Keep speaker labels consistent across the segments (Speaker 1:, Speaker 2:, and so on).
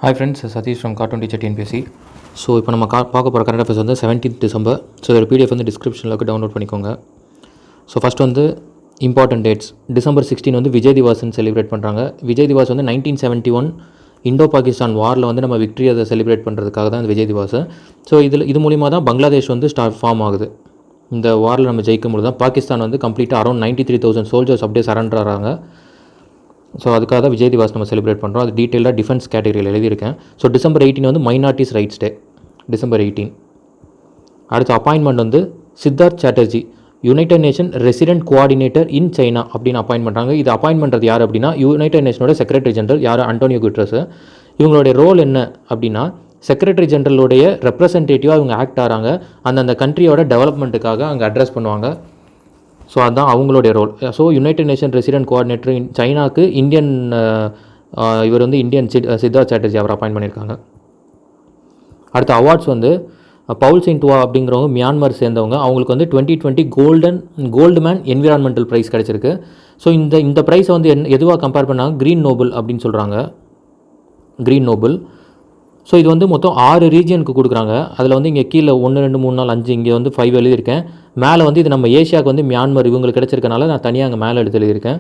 Speaker 1: Hi friends, Satish from Cartoon Teacher TNPSC. So இப்போ நம்ம பார்க்க போகிற கரண்ட் அஃபேர்ஸ் வந்து 17th December. ஸோ இதோட பிடிஎஃப் வந்து டிஸ்கிரிப்ஷனில் டவுன்லோட் பண்ணிக்கோங்க. ஸோ ஃபஸ்ட் வந்து இம்பார்ட்டன்ட் டேட்ஸ். December 16 வந்து விஜய் திவாஸ்ன்னு செலிப்ரேட் பண்ணுறாங்க. விஜய் திவாஸ் வந்து 1971 இண்டோ பாகிஸ்தான் வாரில் வந்து நம்ம விக்ட்ரி அதை செலிப்ரேட் பண்ணுறதுக்காக தான் இந்த விஜய் திவாஸ். ஸோ இது மூலிமா தான் பங்களாதேஷ் வந்து ஃபார்ம் ஆகுது. இந்த வாரில் நம்ம ஜெயிக்கும் போது தான் பாகிஸ்தான் வந்து கம்ப்ளீட்டாக அரௌண்ட் 93,000 சோல்ஜர்ஸ் அப்படியே சரண்டர் ஆகிறாங்க. ஸோ அதுக்காக தான் விஜய் திவாஸ் நம்ம செலிப்ரேட் பண்ணுறோம். அது டீட்டெயிலாக டிஃபென்ஸ் கேட்டகரியில் எழுதியிருக்கேன். ஸோ December 18 வந்து மைனாரிட்டிஸ் ரைட்ஸ் டே, December 18. அடுத்த அப்பாயின்மெண்ட் வந்து Siddharth Chatterjee United nation resident coordinator in China அப்படின்னு அப்பாயின்ட் பண்ணுறாங்க. இது அப்பாயின்ட் பண்ணுறது யார் அப்படின்னா யுனைடெட் நேஷனோட செக்ரட்டரி ஜெனரல் யார், அண்டோனியோ குட்ரஸ். இவங்களுடைய ரோல் என்ன அப்படின்னா செக்ரட்டரி ஜெனரலுடைய ரெப்ரசன்டேட்டிவாக இவங்க ஆக்ட் ஆகிறாங்க. அந்தந்த கண்ட்ரியோட டெவலப்மெண்ட்டுக்காக அங்கே அட்ரஸ் பண்ணுவாங்க. ஸோ அதுதான் அவங்களுடைய role. So united nation resident coordinator in சைனாக்கு இந்தியன் இவர் வந்து இந்தியன் சித்தார்த் சாட்டர்ஜி அவர் அப்பாயின்ட் பண்ணியிருக்காங்க. அடுத்த அவார்ட்ஸ் வந்து பவுல் செயின்டுவா அப்படிங்கிறவங்க மியான்மர் சேர்ந்தவங்க. அவங்களுக்கு வந்து 2020 கோல்டு மேன் என்விரான்மெண்டல் ப்ரைஸ் கிடச்சிருக்கு. ஸோ இந்த ப்ரைஸை வந்து எதுவாக கம்பேர் பண்ணாங்க, க்ரீன் நோபல் அப்படின்னு சொல்கிறாங்க, க்ரீன் நோபல். ஸோ இது வந்து மொத்தம் 6 ரீஜியனுக்கு கொடுக்குறாங்க. அதில் வந்து இங்கே கீழே 1 2 3 4 5 இங்கே வந்து 5 எழுதியிருக்கேன். மேலே வந்து இது நம்ம ஏஷியாவுக்கு வந்து மியான்மர் இவங்களுக்கு கிடச்சிருக்கனால நான் தனியாக அங்கே மேலே எடுத்து எழுதியிருக்கேன்.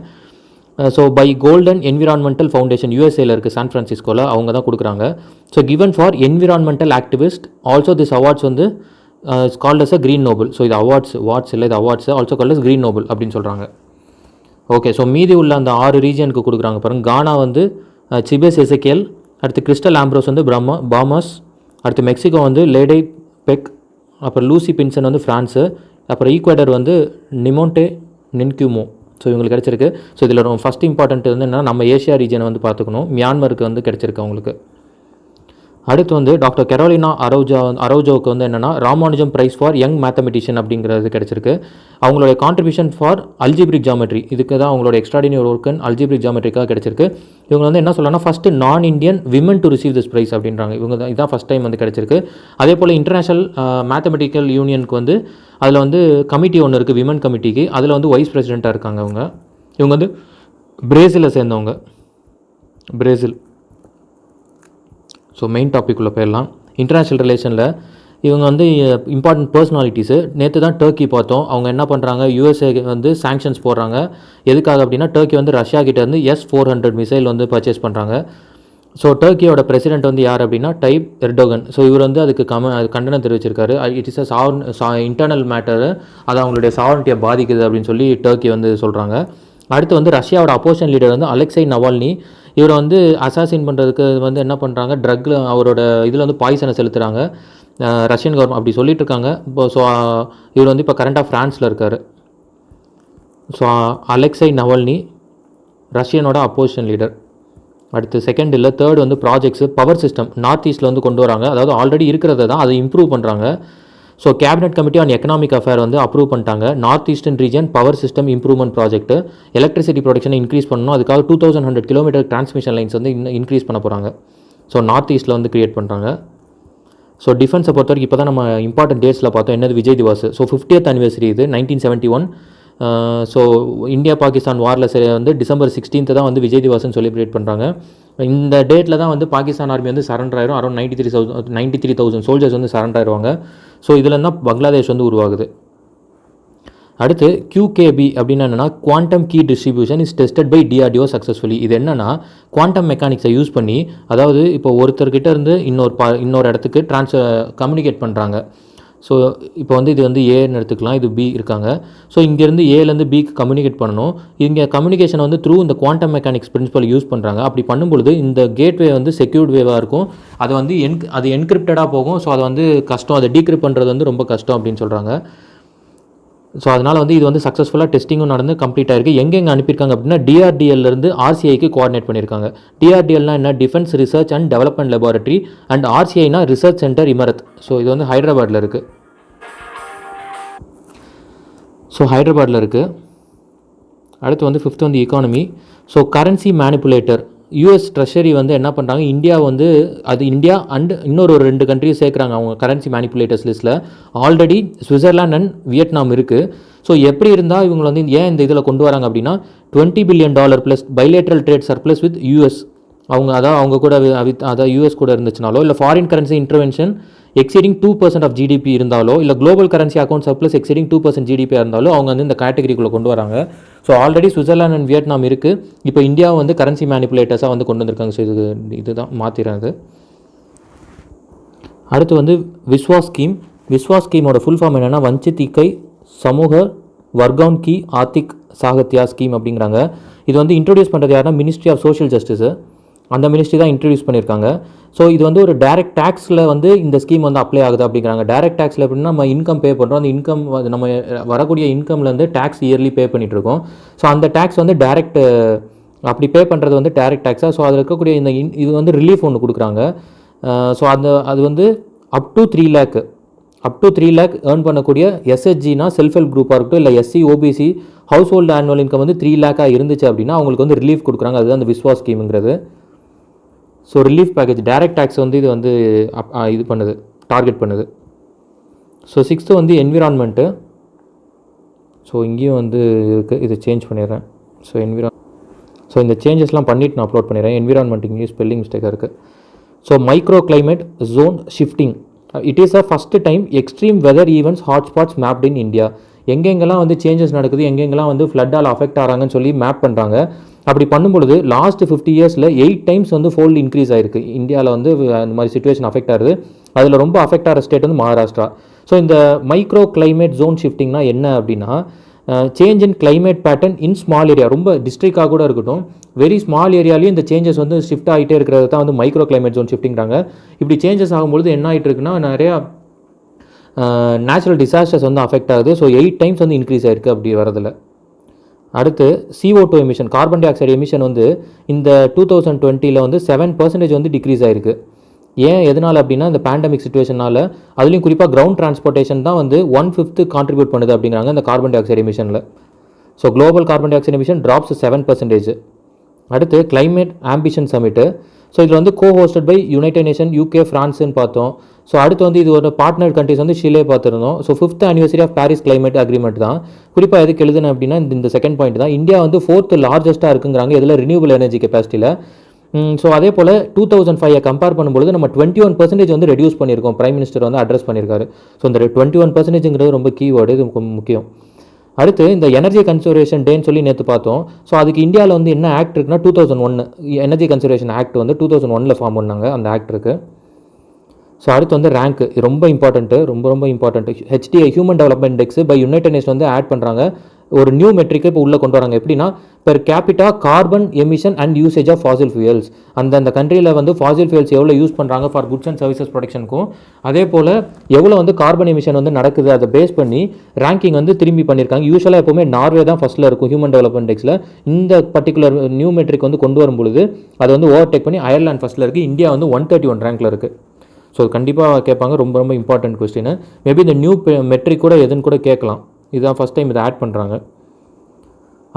Speaker 1: So by golden environmental foundation யூஎஸ்ஏல இருக்குது, சான் ஃப்ரான்சிஸ்கோவில், அவங்க தான் கொடுக்குறாங்க. So given for environmental activist. Also this awards வந்து called as a green Nobel. So இது அவார்ட்ஸ் இல்லை, இது awards also called as green Nobel அப்படின்னு சொல்கிறாங்க. ஓகே, ஸோ மீதி உள்ள அந்த 6 ரீஜியனுக்கு கொடுக்குறாங்க பாருங்கள். கானா வந்து சிபெஸ் எசெக்கியல், அடுத்து கிறிஸ்டல் ஆம்ப்ரோஸ் வந்து பாமாஸ், அடுத்து மெக்சிகோ வந்து லேடை பெக், அப்புறம் லூசி பின்சன் வந்து ஃப்ரான்ஸு, அப்புறம் ஈக்குவேடர் வந்து நிமோண்டே நின்க்யூமோ. ஸோ இவங்களுக்கு கிடச்சிருக்கு. ஸோ இதில் ரொம்ப ஃபஸ்ட் இம்பார்ட்டன்ட் வந்து என்னன்னா நம்ம ஏஷியா ரீஜனை வந்து பார்த்துக்கணும். மியான்மருக்கு வந்து கிடச்சிருக்கு அவங்களுக்கு. அடுத்து வந்து டாக்டர் கெரோலினா அரௌஜோவுக்கு வந்து என்னென்னா Ramanujan prize for young mathematician அப்படிங்கிறது கிடச்சிருக்கு. அவங்களுடைய கான்ட்ரிபியூஷன் ஃபார் அல்ஜிப்ரிக் ஜாமெட்ரி, இதுக்கு தான் அவங்களோட எக்ஸ்ட்ராடினரி ஒர்க் அண்ட் அல்ஜிப்ரிக் ஜாமெட்ரிக்காக கிடச்சிருக்கு. இவங்க வந்து என்ன சொல்லலாம்னா first non Indian women to receive this prize அப்படின்றாங்க. இவங்க தான் இதான் ஃபஸ்ட் டைம் வந்து கிடச்சிருக்கு. அதே போல் இன்டர்நேஷனல் மேத்தமெட்டிக்கல் யூனியனுக்கு வந்து அதில் வந்து கமிட்டி ஒன்று இருக்குது, விமன் கமிட்டிக்கு. அதில் வந்து வைஸ் பிரசிடெண்ட்டாக இருக்காங்க இவங்க வந்து பிரேசிலை சேர்ந்தவங்க, பிரேசில். ஸோ மெயின் டாபிக் உள்ள போயிடலாம். இன்டர்நேஷ்னல் ரிலேஷனில் இவங்க வந்து இம்பார்ட்டன்ட் பர்சனாலிட்டிஸு. நேற்று தான் டர்க்கி பார்த்தோம். அவங்க என்ன பண்ணுறாங்க, யூஎஸ்ஏ வந்து சாங்ஷன்ஸ் போடுறாங்க. எதுக்காக அப்படின்னா டர்க்கி வந்து ரஷ்யா கிட்டேருந்து S-400 மிசைல் வந்து பர்ச்சேஸ் பண்ணுறாங்க. ஸோ டர்க்கியோட பிரசிடென்ட் வந்து யார் அப்படின்னா டைப் எர்டோகன். ஸோ இவர் வந்து அதுக்கு கண்டனம் தெரிவிச்சிருக்காரு. It is a internal matter, அது அவங்களுடைய சாவரன்ட்டியை பாதிக்குது அப்படின்னு சொல்லி டர்க்கி வந்து சொல்கிறாங்க. அடுத்து வந்து ரஷ்யாவோட அப்போசிஷன் லீடர் வந்து அலெக்சை நவால்னி. இவரை வந்து அசாசின் பண்ணுறதுக்கு வந்து என்ன பண்ணுறாங்க, ட்ரக்கில் அவரோட இதில் வந்து பாய்சனை செலுத்துகிறாங்க ரஷ்யன் கவர்மெண்ட் அப்படி சொல்லிட்டு இருக்காங்க. இப்போ ஸோ இவர் வந்து இப்போ கரண்டாக ஃப்ரான்ஸில் இருக்கார். ஸோ அலெக்சை நவால்னி ரஷ்யனோட அப்போசிஷன் லீடர். அடுத்து செகண்ட் இல்லை தேர்ட் வந்து ப்ராஜெக்ட்ஸு, பவர் சிஸ்டம் நார்த் ஈஸ்ட்டில் வந்து கொண்டு வராங்க. அதாவது ஆல்ரெடி இருக்கிறத தான் அதை இம்ப்ரூவ் பண்ணுறாங்க. So cabinet committee on economic affair வந்து அப்ரூவ் பண்ணிட்டாங்க. North eastern region power system improvement project. Electricity ப்ரொடக்ஷனை இன்க்ரீஸ் பண்ணணும். அதுக்காக 2100 கிலோமீட்டர் டிரான்ஸ்மிஷன் லைன்ஸ் வந்து இன்க்ரீஸ் பண்ண போகிறாங்க. ஸோ நார்த் ஈஸ்ட்டில் வந்து கிரியேட் பண்ணுறாங்க. ஸோ டிஃபென்ஸை பொறுத்த வரைக்கும் இப்போ தான் நம்ம இம்பார்ட்டன்ட் டேட்ஸில் பார்த்தோம். என்னது, Vijay Diwas. So 50th anniversary இது 1971. ஸோ இந்தியா பாகிஸ்தான் வாரில் வந்து December 16 தான் வந்து விஜய் திவாஸ்ன்னு செலிப்ரேட் பண்ணுறாங்க. இந்த டேட்டில் தான் வந்து பாகிஸ்தான் ஆர்மி வந்து சரண்டர் ஆயிரும். அரௌண்ட் 93,000 சோல்ஜர்ஸ் வந்து சரண்டர் ஆயிடுவாங்க. ஸோ இதில் தான் பங்களாதேஷ் வந்து உருவாகுது. அடுத்து QKB அப்படின்னு என்னென்னா quantum key distribution is tested by DRDO successfully. இது என்னென்னா குவாண்டம் மெக்கானிக்ஸை யூஸ் பண்ணி, அதாவது இப்போ ஒருத்தர்கிட்ட இருந்து இன்னொரு இடத்துக்கு கம்யூனிகேட் பண்ணுறாங்க. ஸோ இப்போ வந்து இது வந்து ஏன்னு எடுத்துக்கலாம், இது B இருக்காங்க. ஸோ இங்கேருந்து ஏலேருந்து பிக்கு கம்யூனிகேட் பண்ணணும். இங்கே கம்யூனிகேஷன் வந்து த்ரூ இந்த குவாண்டம் மெக்கானிக்ஸ் பிரின்சிபல் யூஸ் பண்ணுறாங்க. அப்படி பண்ணும்பொழுது இந்த கேட்வே வந்து செக்யூர்ட் வேவாக இருக்கும். அது வந்து அது என்கிரிப்டடாக போகும். ஸோ அது வந்து கஷ்டம், அதை டீக்ரிப்ட் பண்ணுறது வந்து ரொம்ப கஷ்டம் அப்படின்னு சொல்கிறாங்க. ஸோ அதனால் வந்து இது வந்து சக்ஸஸ்ஃபுல்லாக டெஸ்டிங்கும் நடந்து கம்ப்ளீட் ஆகிருக்கு. எங்கெங்கே அனுப்பியிருக்காங்க அப்படின்னா DRDLலேருந்து RCIக்கு கோஆர்டினேட் பண்ணியிருக்காங்க. DRDLனா என்ன, defence research and development laboratory, and RCIனா ரிசர்ச் சென்டர் இமரத். ஸோ இது வந்து ஹைதராபாத்தில் இருக்குது. அடுத்து வந்து 5th வந்து economy. So currency manipulator US treasury வந்து என்ன பண்ணுறாங்க, இந்தியா வந்து இந்தியா அண்ட் இன்னொரு 2 கண்ட்ரியும் சேர்க்குறாங்க அவங்க கரன்சி மேனிப்புலேட்டர்ஸ் லிஸ்ட்டில். ஆல்ரெடி சுவிட்சர்லாண்ட் அண்ட் வியட்நாம் இருக்குது. ஸோ எப்படி இருந்தால் இவங்க வந்து ஏன் இந்த இதில் கொண்டு வராங்க அப்படின்னா $20 billion plus bilateral trade surplus with US அவங்க கூட அதாவது யூஎஸ் கூட இருந்துச்சுனாலோ, இல்லை foreign currency intervention exceeding 2% of GDP இருந்தாலோ, இல்லை global currency account surplus exceeding 2% ஜிடிபியாக இருந்தாலோ அவங்க வந்து இந்த கேட்டகரிக்குள்ளே கொண்டு வராங்க. So already Switzerland and Vietnam இருக்குது. இப்போ இந்தியாவை வந்து கரன்சி மேனிப்புலேட்டர்ஸாக வந்து கொண்டு வந்திருக்காங்க. ஸோ இதுதான் மாற்றிடுறது. அடுத்து வந்து விஸ்வாஸ் ஸ்கீம். விஸ்வாஸ் ஸ்கீமோட ஃபுல் ஃபார்ம் என்னென்னா வஞ்சித் இக்கை சமூக வர்கவுன் கி ஆர்த்திக் சாகத்யா ஸ்கீம் அப்படிங்கிறாங்க. இது வந்து இன்ட்ரடியூஸ் பண்ணுறது யாருன்னா மினிஸ்ட்ரி ஆஃப் சோஷியல் ஜஸ்டிஸு, அந்த மினிஸ்ட்ரி தான் இன்ட்ரடியூஸ் பண்ணியிருக்காங்க. ஸோ இது வந்து ஒரு டைரக்ட் டேக்ஸில் வந்து இந்த ஸ்கீம் வந்து அப்ளை ஆகுது அப்படிங்கிறாங்க. டைரக்ட் டேக்ஸில் எப்படின்னா நம்ம இன்கம் பே பண்ணுறோம், அந்த இன்கம் நம்ம வரக்கூடிய இன்கம்லேருந்து டேக்ஸ் இயர்லி பே பண்ணிகிட்ருக்கோம். ஸோ அந்த டேக்ஸ் வந்து டைரக்ட் அப்படி பே பண்ணுறது வந்து டைரக்ட் டேக்ஸாக. ஸோ அதில் இருக்கக்கூடிய இது வந்து ரிலீஃப் ஒன்று கொடுக்குறாங்க. ஸோ அது வந்து அப் டு 3 lakh ஏர்ன் பண்ணக்கூடிய எஸ்ஹெச்ஜினா செல்ஃப் ஹெல்ப் குரூப்பாக இருக்கட்டும், இல்லை SC OBC household annual income வந்து 3 lakh இருந்துச்சு அப்படின்னா அவங்களுக்கு வந்து ரிலீஃப் கொடுக்குறாங்க. அதுதான் அந்த விஸ்வாஸ் ஸ்கீமுங்கிறது. So relief package direct tax வந்து இது வந்து இது பண்ணுது, டார்கெட் பண்ணுது. ஸோ 6th வந்து என்விரான்மெண்ட்டு. ஸோ இங்கேயும் வந்து இருக்குது, இதை சேஞ்ச் பண்ணிடுறேன். ஸோ இந்த சேஞ்சஸ்லாம் பண்ணிவிட்டு நான் அப்லோட் பண்ணிடுறேன். என்விரான்மெண்ட் இங்கேயும் ஸ்பெல்லிங் மிஸ்டேக்காக இருக்குது. So micro climate zone shifting. It is a first time extreme weather events hotspots mapped in India. எங்கெங்கெல்லாம் வந்து சேஞ்சஸ் நடக்குது, எங்கெங்கெல்லாம் வந்து ஃப்ளட்டால் அஃபெக்ட் ஆகிறாங்கன்னு சொல்லி மேப் பண்ணுறாங்க. அப்படி பண்ணும்பொழுது லாஸ்ட் 50 இயர்ஸில் 8 டைம்ஸ் வந்து ஃபோல்டு இன்க்ரீஸ் ஆயிருக்கு. இந்தியாவில் வந்து அந்த மாதிரி சுச்சுவேஷன் அஃபெக்ட் ஆகுது. அதில் ரொம்ப அஃபெக்ட் ஆகிற ஸ்டேட் வந்து மகாராஷ்டிரா. ஸோ இந்த மைக்ரோ கிளைமேட் ஜோன் ஷிஃப்டிங்னா என்ன அப்படின்னா, change in climate pattern in small area, ரொம்ப டிஸ்ட்ரிக்டாக கூட இருக்கட்டும், வெரி ஸ்மால் ஏரியாலையும் இந்த சேஞ்சஸ் வந்து ஷிஃப்ட் ஆகிட்டே இருக்கிறது தான் வந்து மைக்ரோ கிளைமேட் ஜோன் ஷிஃப்டிங்கிறாங்க. இப்படி சேஞ்சஸ் ஆகும்பொழுது என்ன ஆகிட்டு இருக்குன்னா நிறையா நேச்சுரல் டிசாஸ்டர்ஸ் வந்து அஃபெக்ட் ஆகுது. ஸோ 8 டைம்ஸ் வந்து இன்க்ரீஸ் ஆகிருக்கு அப்படி வரதில். அடுத்து CO2 emission, carbon dioxide emission வந்து இந்த 2020 வந்து 7% வந்து டிக்ரீஸ் ஆகிருக்கு. ஏன் எதனால் அப்படின்னா இந்த பேண்டமிக் சுச்சுவேஷனால், அதுலேயும் குறிப்பாக கிரவுண்ட் டிரான்ஸ்போர்ட்டேஷன் தான் வந்து 1/5 கான்ட்ரிபியூட் பண்ணுது அப்படிங்கிறாங்க இந்த கார்பன் டை ஆக்சைடு எமிஷனில். So global carbon dioxide emission drops 7%. அடுத்து கிளைமேட் ஆம்பிஷன் சமிட்டு. ஸோ இதில் வந்து hosted by United nation, UK, ஃப்ரான்ஸ்ன்னு பார்த்தோம். ஸோ அடுத்து வந்து இது ஒரு பார்ட்னர் கண்ட்ரிஸ் வந்து ஷிலே பார்த்துருந்தோம். So 5th anniversary of Paris climate agreement தான். குறிப்பாக எதுக்கு எழுதுனேன் அப்படின்னா இந்த செகண்ட் பாயிண்ட் தான். இந்தியா வந்து 4th லார்ஜஸ்ட்டாக இருக்குங்கிறாங்க இதில் ரினியூவபிள் எனர்ஜி கெப்பாசிட்டியில். ஸோ அதே போல் 2005 கம்பேர் பண்ணும்போது நம்ம 21% வந்து ரெடியூஸ் பண்ணியிருக்கோம். பிரைம் மினிஸ்டர் வந்து அட்ரஸ் பண்ணியிருக்காரு. ஸோ இந்த 21%ங்கிறது ரொம்ப கீவேர்டு, இது முக்கியம். அடுத்து இந்த எனர்ஜி கன்சர்வேஷன் டேன்னு சொல்லி நேற்று பார்த்தோம். ஸோ அதுக்கு இந்தியாவில் வந்து என்ன ஆக்ட் இருக்குன்னா 2001 எனர்ஜி கன்சர்வேஷன் ஆக்ட் வந்து 2001 ஃபார்ம் பண்ணாங்க, அந்த ஆக்ட் இருக்குது. ஸோ அடுத்து வந்து ரேங்க் ரொம்ப இம்பார்ட்டன்ட்டு, ரொம்ப important. HDI human development index by United Nation வந்து ஆட் பண்ணுறாங்க. ஒரு நியூ மெட்ரிக்கை இப்போ உள்ளே கொண்டு வராங்க. எப்படின்னா per capita carbon emission and usage of fossil fuels. அந்த கண்ட்ரியில் வந்து ஃபாசில் ஃபியூயல்ஸ் எவ்வளோ யூஸ் பண்ணுறாங்க ஃபார் குட்ஸ் அண்ட் சர்வீசஸ் ப்ரொடக்ஷனுக்கும், அதே போல் எவ்வளோ வந்து கார்பன் எமிஷன் வந்து நடக்குது, அதை பேஸ் பண்ணி ரேங்கிங் வந்து திரும்பி பண்ணியிருக்காங்க. யூஸ்வலாக எப்போவுமே நார்வே தான் ஃபஸ்ட்டில் இருக்கும் ஹியூமன் டெவலப்மெண்ட் இண்டெக்ஸில். இந்த பர்டிகுலர் நியூ மெட்ரிக் வந்து கொண்டு வரும்பொழுது அதை வந்து ஓவர்டேக் பண்ணி அயர்லாந்து ஃபஸ்ட்டில் இருக்குது. இந்தியா வந்து 131 ரேங்கில் இருக்குது. ஸோ கண்டிப்பாக கேட்பாங்க, ரொம்ப இம்பார்ட்டன்ட் கொஸ்டின். மேபி இந்த நியூ மெட்ரிக் கூட எதுன்னு கூட கேட்கலாம். இதுதான் ஃபஸ்ட் டைம் இதை ஆட் பண்ணுறாங்க.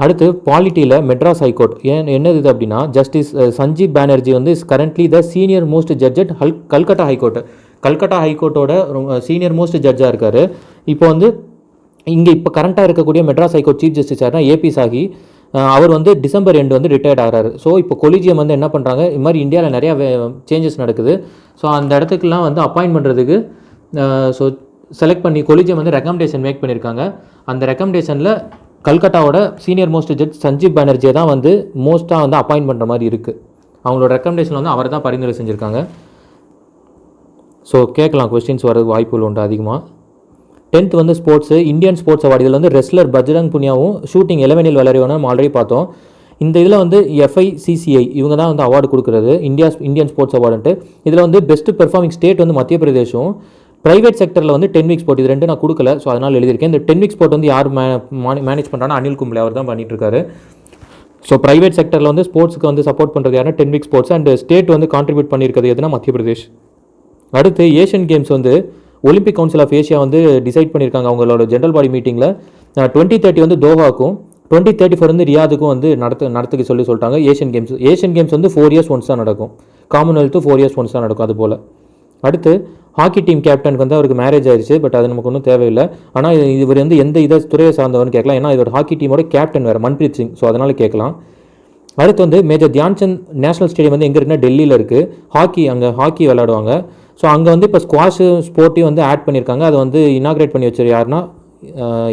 Speaker 1: அடுத்து பாலிட்டியில் மெட்ராஸ் ஹைகோர்ட் என்னது இது அப்படின்னா, ஜஸ்டிஸ் சஞ்சீப் பானர்ஜி வந்து is currently the senior most judge at Calcutta high court. Calcutta ஹைகோர்ட்டோட சீனியர் மோஸ்ட் ஜட்ஜாக இருக்கார். இப்போ வந்து இப்போ கரண்ட்டாக இருக்கக்கூடிய மெட்ராஸ் ஹைகோர்ட் சீஃப் ஜஸ்டிஸ் யாருன்னா AP சாஹி. அவர் வந்து டிசம்பர் எண்டு வந்து ரிட்டையர்ட் ஆகிறாரு. ஸோ இப்போ கொலிஜியம் வந்து என்ன பண்ணுறாங்க, இது மாதிரி இந்தியாவில் நிறையா சேஞ்சஸ் நடக்குது. ஸோ அந்த இடத்துக்குலாம் வந்து அப்பாயின்ட் பண்ணுறதுக்கு ஸோ செலக்ட் பண்ணி கொலிஜியம் வந்து ரெக்கமெண்டேஷன் மேக் பண்ணியிருக்காங்க. அந்த ரெக்கமெண்டேஷனில் கல்கட்டாவோட சீனியர் மோஸ்ட் ஜட்ஜ் சஞ்சீப் பானர்ஜியை தான் வந்து மோஸ்ட்டாக வந்து அப்பாயின்ட் பண்ணுற மாதிரி இருக்குது. அவங்களோட ரெக்கமெண்டேஷன் வந்து அவர் தான் பரிந்துரை செஞ்சுருக்காங்க. ஸோ கேட்கலாம், கொஸ்டின்ஸ் வரது வாய்ப்புகள் உண்டு அதிகமாக. 10th வந்து ஸ்போர்ட்ஸு, இந்தியன் ஸ்போர்ட்ஸ் அவார்டு. இதில் வந்து ரெஸ்லர் பஜ்ரங் புனியாவும் ஷூட்டிங் 11 வளரியவனும் நம்ம ஆல்ரெடி பார்த்தோம். இந்த இதில் வந்து FICCI இவங்க தான் வந்து அவார்டு கொடுக்குறது, இந்தியன் ஸ்போர்ட்ஸ் அவார்டுன்ட்டு. இதில் வந்து பெஸ்ட் பெர்ஃபார்மிங் ஸ்டேட் வந்து மத்திய பிரதேஷும், ப்ரைவேட் செக்டரில் வந்து 10 வீக் ஸ்போர்ட். இது ரெண்டு நான் கொடுக்கல, ஸோ அதனால் எழுதியிருக்கேன். இந்த 10 வீக் ஸ்போர்ட் வந்து யார் மேனேஜ் பண்ணுறாங்கன்னா அனில் கும்ப்ளே, அவர் தான் பண்ணிட்டுருக்காரு. ஸோ ப்ரைவேட் செக்டரில் வந்து ஸ்போர்ட்ஸுக்கு வந்து சப்போர்ட் பண்ணுறது யாருன்னா 10 வீக் ஸ்போர்ட்ஸ். அண்ட் ஸ்டேட் வந்து கான்ட்ரிபியூட் பண்ணியிருக்கிறது எதுனா மத்திய பிரதேஷ். அடுத்து ஏஷியன் கேம்ஸ் வந்து ஒலிம்பிக் கவுன்சில் ஆஃப் ஏஷியா வந்து டிசைட் பண்ணியிருக்காங்க அவங்களோட ஜென்ரல் பாடி மீட்டிங்கில். 2030 வந்து தோஹாக்கும், 2034 வந்து ரியாதுக்கும் வந்து நடத்துக்க சொல்லிட்டாங்க. ஏஷியன் கேம்ஸ் வந்து 4 years ஒன்ஸ் தான் நடக்கும். காமன்வெல்த்து 4 years ஒன்ஸ் தான் நடக்கும். அதுபோல் அடுத்து ஹாக்கி டீம் கேப்டனுக்கு வந்து அவருக்கு மேரேஜ் ஆயிடுச்சு, பட் அது நமக்கு ஒன்றும் தேவையில்லை. ஆனால் இவர் வந்து எந்த துறையை சார்ந்தவர்னு கேட்கலாம். ஏன்னா இதோட ஹாக்கி டீமோட கேப்டன் வேறு மன்பிரீத் சிங், ஸோ அதனால் கேட்கலாம். அடுத்து வந்து மேஜர் தியான்சந்த் நேஷனல் ஸ்டேடியம் வந்து எங்கே இருக்குன்னா டெல்லியில் இருக்குது. அங்கே ஹாக்கி விளையாடுவாங்க. ஸோ அங்கே வந்து இப்போ ஸ்குவாஷு ஸ்போர்ட்டையும் வந்து ஆட் பண்ணியிருக்காங்க. அதை வந்து இனாக்ரேட் பண்ணி வச்சது யாருன்னா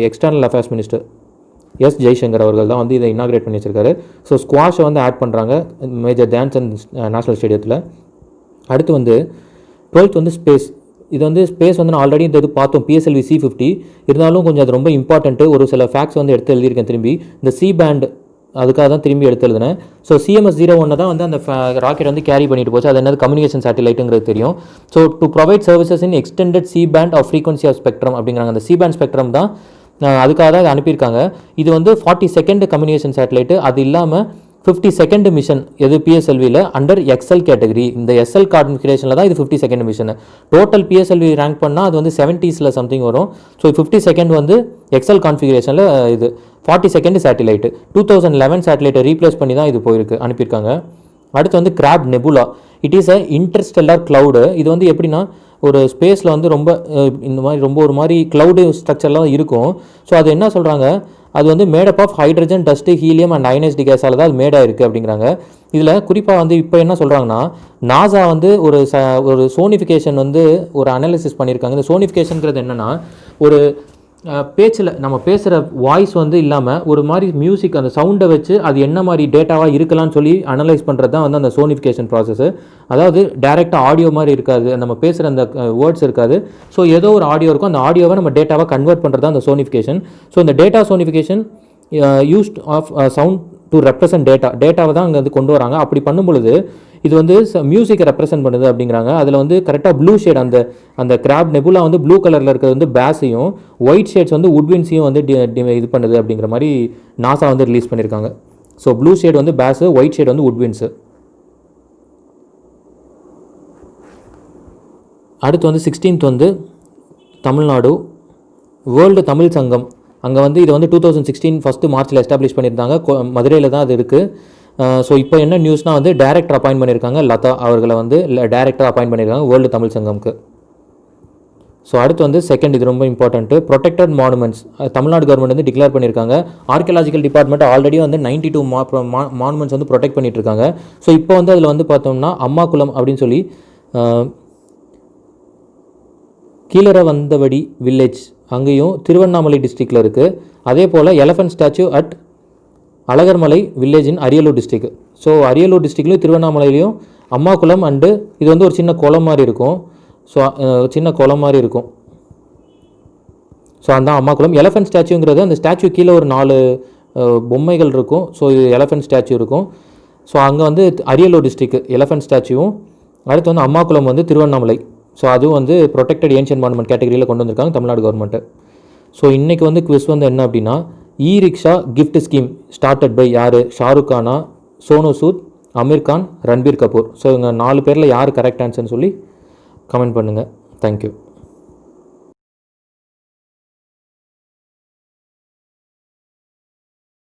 Speaker 1: external affairs minister S Jaishankar அவர்கள் தான் வந்து இதை இனாக்ரேட் பண்ணி வச்சிருக்காரு. ஸோ ஸ்குவாஷை வந்து ஆட் பண்ணுறாங்க மேஜர் தியான்சந்த் நேஷனல் ஸ்டேடியத்தில். அடுத்து வந்து 12th வந்து ஸ்பேஸ். இது வந்து ஸ்பேஸ் வந்து நான் ஆல்ரெடி இந்த இது பார்த்தோம், PSLV C50. இருந்தாலும் கொஞ்சம் அது ரொம்ப இம்பார்ட்டன்ட்டு. ஒரு சில ஃபேக்ட்ஸ் வந்து எடுத்து எழுதியிருக்கேன் திரும்பி. இந்த C பேண்ட் அதுக்காக தான் திரும்பி எடுத்து எழுதினேன். ஸோ CMS-01 தான் வந்து அந்த ராக்கெட் வந்து கேரி பண்ணிட்டு போச்சு. அது என்னது கம்யூனிகேஷன் சேட்டலைட்டுங்கிறது தெரியும். So to provide services in extended C band of frequency of spectrum அப்படிங்கிறாங்க. அந்த C பேண்ட் ஸ்பெக்ட்ரம் தான் அதுக்காக தான் இதை அனுப்பியிருக்காங்க. இது வந்து 42nd கம்யூனிகேஷன் சேட்டலைட்டு. அது இல்லாமல் 52nd மிஷன் எது PSLVயில் அண்டர் XL கேட்டகரி. இந்த SL கான்ஃபிகரேஷனில் தான் இது 52nd mission. Total PSLV rank பண்ணால் அது வந்து 70s சம்திங் வரும். ஸோ 52nd வந்து XL கான்ஃபிகரேஷனில் இது 42nd சேட்டலைட்டு. 2011 சேட்டலைட்டை ரீப்ளேஸ் பண்ணி தான் இது போயிருக்கு, அனுப்பியிருக்காங்க. அடுத்து வந்து crab nebula. It is a interstellar cloud. இது வந்து எப்படின்னா ஒரு ஸ்பேஸில் வந்து ரொம்ப இந்த மாதிரி ரொம்ப ஒரு மாதிரி க்ளவுடு ஸ்ட்ரக்சர்லாம் இருக்கும். ஸோ அது என்ன சொல்கிறாங்க, அது வந்து made up of hydrogen, dust, helium and ionised கேஸால் தான் அது மேடாக இருக்குது அப்படிங்கிறாங்க. இதில் குறிப்பாக வந்து இப்போ என்ன சொல்கிறாங்கன்னா, நாசா வந்து ஒரு சோனிஃபிகேஷன் வந்து ஒரு அனாலிசிஸ் பண்ணியிருக்காங்க. இந்த சோனிஃபிகேஷனுங்கிறது என்னென்னா, ஒரு பேச்சில் நம்ம பேசுகிற வாய்ஸ் வந்து இல்லாமல் ஒரு மாதிரி மியூசிக் அந்த சவுண்டை வச்சு அது என்ன மாதிரி டேட்டாவாக இருக்கலாம்னு சொல்லி அனலைஸ் பண்ணுறது தான் வந்து அந்த சோனிஃபிகேஷன் ப்ராசஸ்ஸு. அதாவது டேரெக்டாக ஆடியோ மாதிரி இருக்காது, நம்ம பேசுகிற அந்த வேர்ட்ஸ் இருக்காது. ஸோ ஏதோ ஒரு ஆடியோ இருக்கும், அந்த ஆடியோவை நம்ம டேட்டாவாக கன்வெர்ட் பண்ணுறது தான் அந்த சோனிஃபிகேஷன். ஸோ இந்த data sonification used of sound to represent டேட்டாவை தான் அங்கே வந்து கொண்டு வராங்க. அப்படி பண்ணும் பொழுது இது வந்து மியூசிக்கை ரெப்ரசென்ட் பண்ணுது அப்படிங்கிறாங்க. அதில் வந்து கரெக்டாக ப்ளூ ஷேட் அந்த கிராப் நெபுலா வந்து ப்ளூ கலரில் இருக்கிறது வந்து பேஸையும், ஒயிட் ஷேட்ஸ் வந்து உட்வின்ஸையும் வந்து இது பண்ணுது அப்படிங்கிற மாதிரி நாசா வந்து ரிலீஸ் பண்ணியிருக்காங்க. ஸோ ப்ளூ ஷேட் வந்து பேஸு, ஒயிட் ஷேட் வந்து உட்வின்ஸு. அடுத்து வந்து 16th வந்து தமிழ்நாடு வேர்ல்டு தமிழ் சங்கம். அங்கே வந்து இது வந்து 2016 ஃபஸ்ட்டு மார்ச்சில் எஸ்டாப்ளிஷ் பண்ணியிருந்தாங்க. மதுரையில் தான் அது இருக்குது. ஸோ இப்போ என்ன நியூஸ்னால் வந்து டைரக்டர் அப்பாயின்ட் பண்ணியிருக்காங்க, லதா அவர்களை வந்து டைரக்டர் அப்பாயின்ட் பண்ணியிருக்காங்க வேர்ல்டு தமிழ் சங்கம்க்கு. ஸோ அடுத்து வந்து செகண்ட், இது ரொம்ப important, protected monuments. Tamil Nadu government வந்து டிக்ளேர் பண்ணியிருக்காங்க. ஆர்கியலாஜிக்கல் டிபார்ட்மெண்ட் ஆல்ரெடி வந்து 92 மானுமெண்ட்ஸ் வந்து ப்ரொடெக்ட் பண்ணிட்டு இருக்காங்க. ஸோ இப்போ வந்து அதில் வந்து பார்த்தோம்னா அம்மாக்குளம் அப்படின்னு சொல்லி கீழரவந்தவடி வில்லேஜ் அங்கேயும் திருவண்ணாமலை டிஸ்ட்ரிக்டில் இருக்குது. அதே போல் elephant statue at Alagarmalai village in Ariyalur district. So Ariyalur டிஸ்ட்ரிக்ட்லையும் திருவண்ணாமலையிலையும் அம்மாக்குளம் அண்டு இது வந்து ஒரு சின்ன குளம் மாதிரி இருக்கும். ஸோ சின்ன குளம் மாதிரி இருக்கும். ஸோ அந்த அம்மாக்குளம். எலஃபண்ட் ஸ்டாச்சுங்கிறது அந்த ஸ்டாச்சு கீழே ஒரு 4 பொம்மைகள் இருக்கும். ஸோ எலஃபண்ட் ஸ்டாச்சு இருக்கும். ஸோ அங்கே வந்து அரியலூர் டிஸ்ட்ரிக்ட் எலஃபண்ட் ஸ்டாச்சுவும், அடுத்து வந்து அம்மாக்குளம் வந்து திருவண்ணாமலை. ஸோ அதுவும் வந்து ப்ரொடெக்டட் ஏன்ஷியன்ட் மானுமெண்ட் கேட்டகரியில் கொண்டு வந்திருக்காங்க தமிழ்நாடு கவர்மெண்ட்டு. ஸோ இன்றைக்கி வந்து குவிஸ் வந்து என்ன அப்படின்னா, rickshaw gift scheme started by யார்? ஷாருக் கானா, சோனு சூத், அமீர் கான், ரன்பீர் கபூர். ஸோ இவங்க 4 பேரில் யார் கரெக்ட் ஆன்சர்னு சொல்லி கமெண்ட் பண்ணுங்கள். தேங்க்யூ.